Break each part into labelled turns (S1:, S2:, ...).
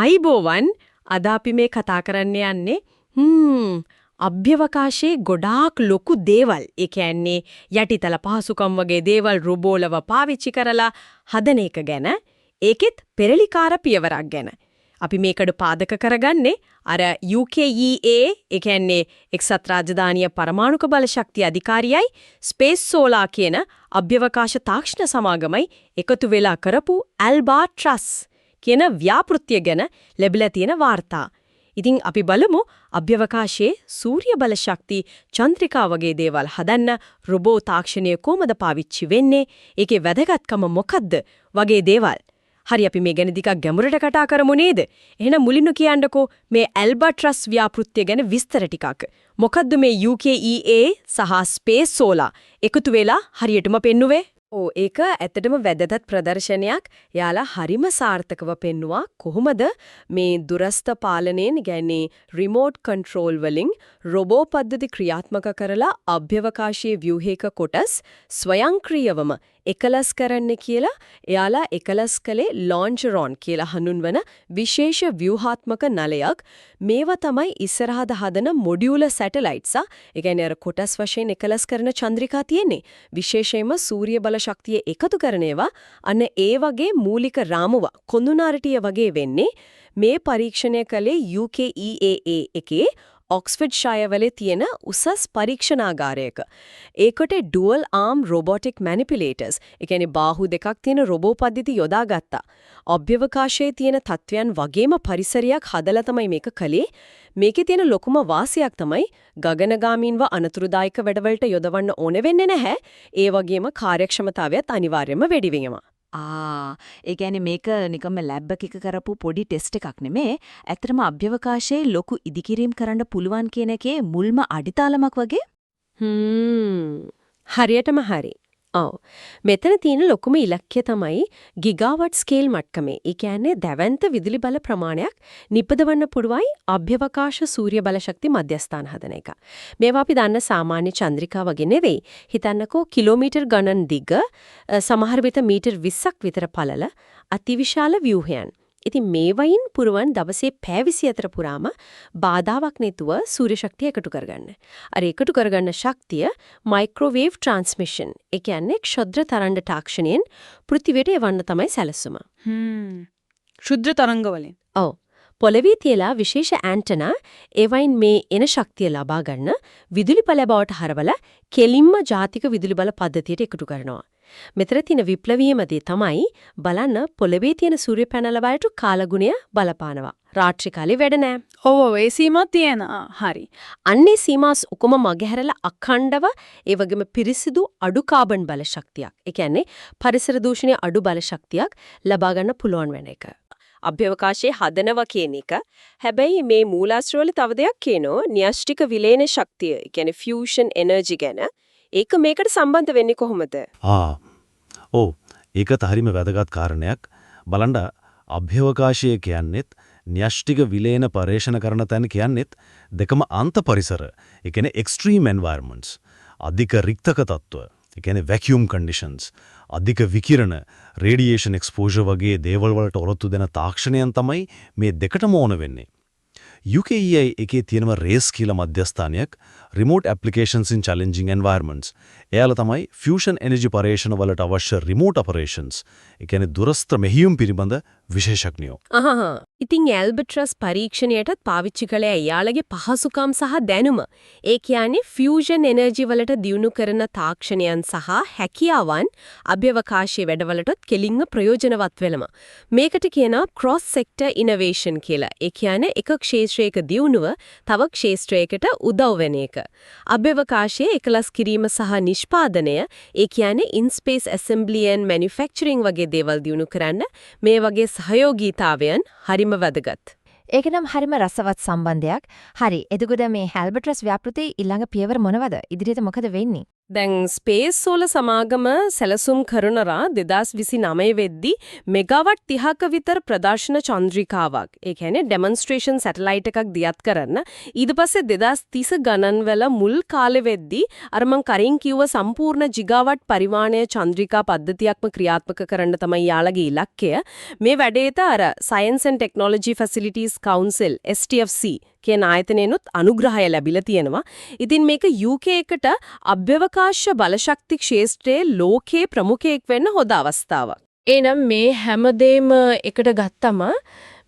S1: අයිබෝවන් අද අපි මේ කතා කරන්න යන්නේ අභ්‍යවකාශයේ ගොඩාක් ලොකු දේවල්. ඒ කියන්නේ යටිතල පහසුකම් වගේ දේවල් රොබෝලව පාවිච්චි කරලා හදන එක ගැන. ඒකෙත් පෙරලිකාර පියවරක් ගැන. අපි මේකට පාදක කරගන්නේ අර UKEA ඒ කියන්නේ එක්සත් රාජධානිය පරමාණුක බල ශක්තිය අධිකාරියයි ස්පේස් සෝලා කියන අභ්‍යවකාශ තාක්ෂණ සමාගමයි එකතු වෙලා කරපු ඇල්බාට්‍රස් කියන ව්‍යාපෘතිය ගැන ලැබිලා තියෙන වාර්තා. ඉතින් අපි බලමු අභ්‍යවකාශයේ සූර්ය බල ශක්ති චන්ද්‍රිකා වගේ දේවල් හදන්න රොබෝ තාක්ෂණය කොහොමද පාවිච්චි වෙන්නේ? ඒකේ වැදගත්කම මොකද්ද? වගේ දේවල්. හරි අපි මේ ගැන ටිකක් ගැඹුරට කතා කරමු නේද? එහෙනම් මුලින්ම කියන්නකෝ මේ ඇල්බාට්‍රස් ව්‍යාපෘතිය ගැන විස්තර ටිකක්. මොකද්ද මේ UKEA සහ ස්පේස් සෝලා එකතු වෙලා හරියටම පෙන්නුවේ? ඒක ඇත්තටම වැදගත් ප්‍රදර්ශනයක්. යාලා හරිම සාර්ථකව පෙන්නුවා කොහොමද මේ දුරස්ත පාලනයෙන් කියන්නේ රිමෝට් කන්ට්‍රෝල් වලින් රොබෝ පද්ධති ක්‍රියාත්මක කරලා අභ්‍යවකාශයේ ව්‍යුහයක කොටස් ස්වයංක්‍රීයවම එකලස් කරන්න කියලා එයාලා එකලස් කළේ ලොන්චරොන් කියලා හඳුන්වන විශේෂ ව්‍යුහාත්මක නලයක්. මේවා තමයි ඉස්සරහද හදන මොඩියුලර් සැටලයිට්ස්. ඒ කියන්නේ අර කොටස් වශයෙන් එකලස් කරන චන්ද්‍රිකා තියෙන්නේ. විශේෂයෙන්ම සූර්ය බල ශක්තිය එකතු කරන ඒවා අන්න ඒ වගේ මූලික රාමුව කොඳුනාරටිය වගේ වෙන්නේ. මේ පරීක්ෂණය කළේ UKEA එකේ ඔක්ස්ෆර්ඩ්ෂයර්වලේ තියෙන උසස් පරීක්ෂණාගාරයක. ඒකට ඩුවල් ආම් රොබොටික් මැනිපියුලේටර්ස්, ඒ කියන්නේ බාහුව දෙකක් තියෙන රොබෝ පද්ධති යොදාගත්තා. අභ්‍යවකාශයේ තියෙන තත්වයන් වගේම පරිසරයක් හදලා තමයි මේක කළේ. මේකේ තියෙන ලොකුම වාසියක් තමයි ගගනගාමීන්ව අනතුරුදායක වැඩවලට යොදවන්න ඕන වෙන්නේ නැහැ. ඒ වගේම කාර්යක්ෂමතාවයත් අනිවාර්යයෙන්ම වැඩි වෙනවා.
S2: ඒ කියන්නේ මේක නිකම්ම ලැබ් එකක කරපු පොඩි ටෙස්ට් එකක් නෙමේ. ඇත්තටම අභ්‍යවකාශයේ ලොකු ඉදිකිරීම් කරන්න පුළුවන් කියන එකේ මුල්ම අඩිතාලමක් වගේ.
S1: හරියටම හරි. මෙතන තියෙන ලොකුම ඉලක්කය තමයි ගිගාවට් ස්කේල් මට්ටමේ. ඒ කියන්නේ දැවැන්ත විදුලි බල ප්‍රමාණයක් නිපදවන්න පුළුවන් අභ්‍යවකාශ සූර්ය බල ශක්ති මධ්‍යස්ථාන හදන එක. මේවා අපි දන්න සාමාන්‍ය චන්ද්‍රිකා වගේ නෙවෙයි. හිතන්නකෝ කිලෝමීටර් ගණන් දිග සමහර විට මීටර් 20ක් විතර පළල අතිවිශාල ව්‍යුහයන්. ඉතින් මේ වයින් පුරවන් දවසේ පැය 24 පුරාම බාධාවක් නැතුව සූර්ය ශක්තිය එකතු කරගන්න. අර එකතු කරගන්න ශක්තිය මයික්‍රෝවේව් ට්‍රාන්ස්මිෂන්. ඒ කියන්නේ ක්ෂුද්‍ර තරංග තාක්ෂණයෙන් පෘථිවියට එවන්න තමයි සැලසුම.
S3: ක්ෂුද්‍ර තරංග වලින්.
S1: පොළවේ තියලා විශේෂ ඇන්ටනා එවයින් මේ එන ශක්තිය ලබා ගන්න විදුලි බල බවට හරවලා කෙලින්ම ජාතික විදුලි බල පද්ධතියට එකතු කරනවා. මෙතන තියෙන විප්ලවීයමදී තමයි බලන්න පොළවේ තියෙන සූර්ය පැනල වලට කාලගුණය බලපානවා. රාත්‍රී කාලේ වැඩ නැහැ.
S3: ඔව් ඒ සීමා තියෙනවා. හරි.
S1: අන්නේ සීමාස් ඔකම මගහැරලා අඛණ්ඩව ඒ වගේම පිරිසිදු අඩු කාබන් බල ශක්තියක්. ඒ කියන්නේ පරිසර දූෂණය අඩු බල ශක්තියක් ලබා ගන්න පුළුවන් වෙන එක. අභ්‍යවකාශයේ හදනවා කියන එක. හැබැයි මේ මූලාශ්‍රවල තව දෙයක් කියනෝ න්‍යෂ්ටික විලේන ශක්තිය. ඒ කියන්නේ ෆියුෂන් එනර්ජි ගැන. ඒක මේකට සම්බන්ධ වෙන්නේ කොහොමද?
S4: ඒකත් හරිම වැදගත් කාරණයක්. බලන්න අභ්‍යවකාශය කියන්නේත් න්‍යෂ්ටික විලේන පරිශන කරන තැන කියන්නේත් දෙකම අන්ත පරිසර. ඒ කියන්නේ එක්ස්ට්‍රීම් එන්වයරන්මන්ට්ස්. අධික රික්තක තත්ත්ව. ඒ කියන්නේ වැකියුම් කන්ඩිෂන්ස්. අධික විකිරණ, රේඩියේෂන් එක්ස්පෝෂර් වගේ දේවල් වලට ඔරොත්තු දෙන තාක්ෂණයන් තමයි මේ දෙකටම ඕන වෙන්නේ. UKEA එකේ තියෙනව රේස් කියලා මධ්‍යස්ථානයක් remote applications in challenging environments. එයාලා තමයි fusion energy පරීක්ෂණ වලට අවශ්‍ය remote operations. ඒ කියන්නේ දුරස්ත මෙහියුම් පිළිබඳ විශේෂඥයෝ.
S1: ඉතින් ඇල්බාට්‍රස් පරීක්ෂණයටත් පාවිච්චි කළේ එයාලගේ පහසුකම් සහ දැනුම. ඒ කියන්නේ ෆියුෂන් එනර්ජි වලට දියුණු කරන තාක්ෂණයන් සහ හැකියාවන් අභ්‍යවකාශයේ වැඩවලටත් කෙලින්ම ප්‍රයෝජනවත් වෙලම. මේකට කියනවා cross sector innovation කියලා. ඒ කියන්නේ එක ක්ෂේත්‍රයක දියුණුව තව ක්ෂේත්‍රයකට උදව් වෙන එක. අභ්‍යවකාශයේ එකලස් කිරීම සහ නිෂ්පාදනය, ඒ කියන්නේ in space assembly and manufacturing වගේ දේවල් දියුණු කරන්න මේ වගේ සහයෝගීතාවයන් හරිම වැදගත්.
S2: ඒක නම් හරිම රසවත් සම්බන්ධයක්. හරි. එතකොට මේ ඇල්බාට්‍රස් ව්‍යාපෘතියේ ඊළඟ පියවර මොනවද? ඉදිරියට මොකද වෙන්නේ?
S1: දැන් ස්පේස් වල සමාගම සැලසුම් කරනරා 2029 වෙද්දි මෙගාවට් 30ක විතර ප්‍රදර්ශන චන්ද්‍රිකාවක්. ඒ කියන්නේ ඩෙමොන්ස්ට්‍රේෂන් සැටලයිට් එකක් දියත් කරන්න. ඊට පස්සේ 2030 ගණන් වල මුල් කාලෙ වෙද්දි අර මං කරින් කිව්ව සම්පූර්ණ ජිගාවට් පරිමාණය චන්ද්‍රිකා පද්ධතියක්ම ක්‍රියාත්මක කරන්න තමයි යාළගේ ඉලක්කය. මේ වැඩේට අර Science and Technology Facilities Council STFC කියන ආයතනයනොත් අනුග්‍රහය ලැබිලා තියෙනවා. ඉතින් මේක UK එකට අභ්‍යවකාශ බලශක්ති ක්ෂේත්‍රයේ ලෝකයේ ප්‍රමුඛයෙක් වෙන්න හොඳ අවස්ථාවක්. එනම් මේ හැමදේම එකට ගත්තම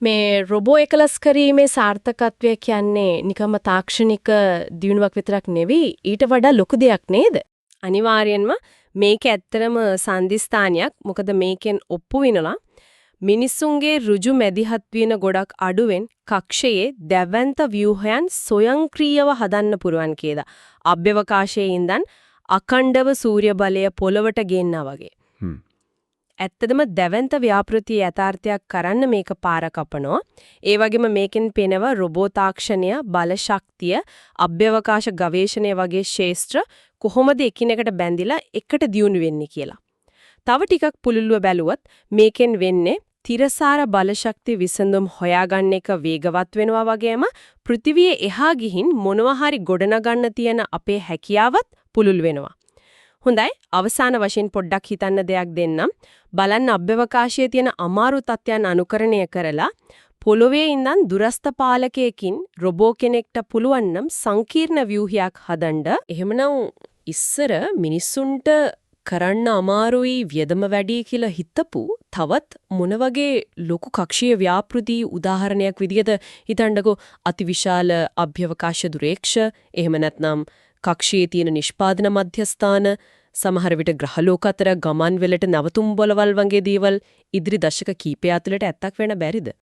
S1: මේ රොබෝ එකලස් කිරීමේ සාර්ථකත්වය කියන්නේ නිකම්ම තාක්ෂණික දියුණුවක් විතරක් නෙවෙයි ඊට වඩා ලොකු දෙයක් නේද? අනිවාර්යෙන්ම මේක ඇත්තටම සම්දිස්ථානයක්. මොකද මේකෙන් ඔප්පු වෙනවා මිනිසුන්ගේ ඍජු මැදිහත් වෙන ගොඩක් අඩුවෙන් කක්ෂයේ දැවැන්ත ව්‍යුහයන් ස්වයංක්‍රීයව හදන්න පුරුවන් කියලා. අභ්‍යවකාශයේ ඉඳන් අඛණ්ඩව සූර්ය බලය පොළවට ගෙන්නා වගේ. ඇත්තදම දැවැන්ත ව්‍යාපෘති යථාර්ථයක් කරන්න මේක පාර කපනවා. ඒ වගේම මේකෙන් පෙනව රොබෝ තාක්ෂණය, බලශක්තිය, අභ්‍යවකාශ ගවේෂණය වගේ ශාස්ත්‍ර කොහොමද එකිනෙකට බැඳිලා එකට දියුණු වෙන්නේ කියලා. තව ටිකක් පුළුල්ව බැලුවොත් මේකෙන් වෙන්නේ තිරසාර බලශක්ති විසඳුම් හොයාගන්න එක වේගවත් වෙනවා වගේම පෘථිවියේ එහා ගිහින් මොනවා හරි ගොඩනගන්න තියෙන අපේ හැකියාවත් පුළුල් වෙනවා. හොඳයි අවසාන වශයෙන් පොඩ්ඩක් හිතන්න දෙයක් දෙන්නම්. බලන්න අභ්‍යවකාශයේ තියෙන අමාරු තත්යන් අනුකරණය කරලා පොළොවේ ඉඳන් දුරස්ත පාලකයකින් රොබෝ කෙනෙක්ට පුළුවන් නම් සංකීර්ණ ව්‍යුහයක් හදන්න. එහෙමනම් ඉස්සර මිනිස්සුන්ට කරන්න අමාරුයි වියදම වැඩි කියලා හිතපු තවත් මොන වගේ ලොකු කක්ෂීය ව්‍යාපෘති උදාහරණයක් විදිහට හිතන්නකෝ අතිවිශාල අභ්‍යවකාශ දුරේක්ෂ එහෙම නැත්නම් කක්ෂයේ තියෙන නිෂ්පාදන මධ්‍යස්ථාන සමහර විට ග්‍රහලෝක අතර ගමන් වලට නවතුම් බලවල් වගේ දේවල් ඉදිරි දශක කීපය ඇතුළත ඇත්තක් වෙන්න බැරිද?